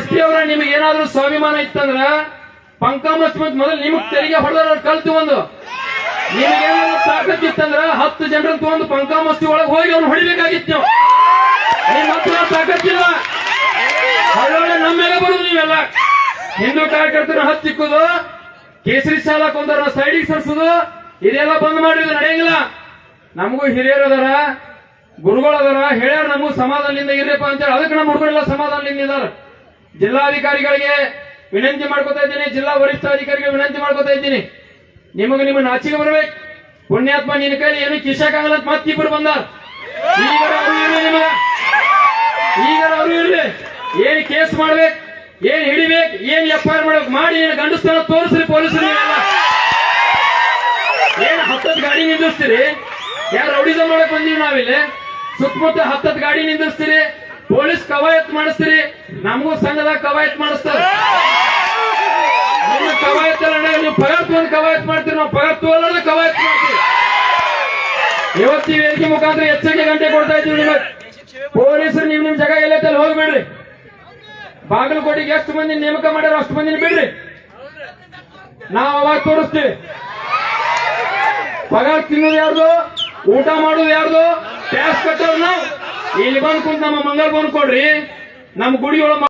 SP ಅವರ ನಿಮಗೆ ಏನಾದ್ರೂ ಸ್ವಾಭಿಮಾನ ಇತ್ತಂದ್ರ ಪಂಕ ಮಚ್ಚ ಮೊದಲು ನಿಮಗ್ ತೆರಿಗೆ ಹೊಡೆದ ಕಲ್ತು ಒಂದು ನಿಮಗೇನಾದ್ರೂ ತಾಕತ್ ಇತ್ತಂದ್ರ 10 ಜನರನ್ನ ತಗೊಂಡು ಪಂಕ ಮಸ್ತಿ ಒಳಗೆ ಹೋಗಿ ಅವ್ನು ಹೊಡಿಬೇಕಾಗಿತ್ತು ನೀವು ನಿಮ್ಮ ಹತ್ರ ತಾಕತ್ತಿಲ್ಲ ಹೊರಗಡೆ ನಮ್ಮ ಮೇಲೆ ಬರುದು ನೀವೆಲ್ಲ ಹಿಂದೂ ಕಾರ್ಯಕರ್ತರನ್ನ ಹತ್ತಿಕ್ಕುದು ಕೇಸರಿ ಶಾಲಾ ಕೊಂದರ ಸೈಡಿಗೆ ಸರ್ಸುದು ಇದೆಲ್ಲ ಬಂದ್ ಮಾಡಿದ್ರು ನಡೆಯಂಗಿಲ್ಲ ನಮಗೂ ಹಿರಿಯರದಾರ ಗುರುಗಳದಾರ ಹೇಳ್ಯಾರ ನಮಗೂ ಸಮಾಧಾನದಿಂದ ಇರ್ರಪ್ಪ ಅಂತೇಳಿ ಅದಕ್ಕೆ ನಮ್ಮ ಹುಡುಗರೆಲ್ಲ ಸಮಾಧಾನದಿಂದ ಇದಾರ ಜಿಲ್ಲಾಧಿಕಾರಿಗಳಿಗೆ ವಿನಂತಿ ಮಾಡ್ಕೊತಾ ಇದ್ದೀನಿ ಜಿಲ್ಲಾ ವರಿಷ್ಠಾಧಿಕಾರಿಗೆ ವಿನಂತಿ ಮಾಡ್ಕೊತಾ ಇದ್ದೀನಿ ನಿಮಗೆ ನಿಮ್ಮ ನಾಚಿಕೆ ಬರ್ಬೇಕು ಪುಣ್ಯಾತ್ಮ ನಿನ್ನ ಕೈಲಿ ಏನು ಕಿಶಾಕಾಗಲ್ಲ ಅಂತ ಮತ್ತಿಬ್ಬರು ಬಂದಾರ ಈಗ ಅವ್ರು ಇರ್ಲಿ ಏನ್ ಕೇಸ್ ಮಾಡ್ಬೇಕು ಏನ್ ಹಿಡಿಬೇಕು ಏನ್ FIR ಮಾಡ್ಬೇಕು ಮಾಡಿ ನೀನು ಗಂಡಸ್ತನ ತೋರಿಸ್ರಿ ಪೊಲೀಸರು ಏನ್ 10 ಗಾಡಿ ನಿಂದಿಸ್ತೀರಿ ಯಾರು ರೌಡಿಸಂ ಮಾಡಕ್ ಬಂದೀವಿ ನಾವಿಲ್ಲಿ ಸುತ್ತಮುತ್ತ 10 ಗಾಡಿ ನಿಂದಿಸ್ತೀರಿ ಪೊಲೀಸ್ ಕವಾಯತ್ ಮಾಡಿಸ್ತೀರಿ ನಮಗೂ ಸಂಘದಾಗ ಕವಾಯತ್ ಮಾಡಿಸ್ತಾರೆ ನಿಮ್ಮ ಕವಾಯತ್ ಎಲ್ಲ ನೀವು ಪಗಾರ್ ತಗೊಂಡು ಕವಾಯತ್ ಮಾಡ್ತೀರಿ ನಾವು ಪಗಾರ್ ತಗೊಳ್ಳೋದು ಕವಾಯತ್ ಮಾಡ್ತೀವಿ ಇವತ್ತಿ ವೇದಿಕೆ ಮುಖಾಂತರ ಎಚ್ಚರಿಕೆ ಗಂಟೆ ಕೊಡ್ತಾ ಇದ್ದೀವಿ ನಿಮಗೆ ಪೊಲೀಸರು ನಿಮ್ ಜಾಗ ಎಲ್ಲೈತಲ್ಲಿ ಹೋಗ್ಬೇಡ್ರಿ ಬಾಗಲಕೋಟೆಗೆ ಎಷ್ಟು ಮಂದಿ ನೇಮಕ ಮಾಡ್ಯಾರ ಅಷ್ಟು ಮಂದಿನ ಬಿಡ್ರಿ ನಾವು ಅವಾಗ ತೋರಿಸ್ತೀವಿ ಪಗಾರ್ ತಿನ್ನೋದು ಯಾರ್ದು ಊಟ ಮಾಡೋದು ಯಾರ್ದು ಟ್ಯಾಕ್ಸ್ ಕಟ್ಟೋದು ನಾವು ಇಲ್ಲಿ ಬಂದ್ ಕುಂತ ನಮ್ಮ ಮಂಗಲ್ ಬಂದ್ ಕೊಡ್ರಿ ನಮ್ಮ ಗುಡಿ ಒಳಗೆ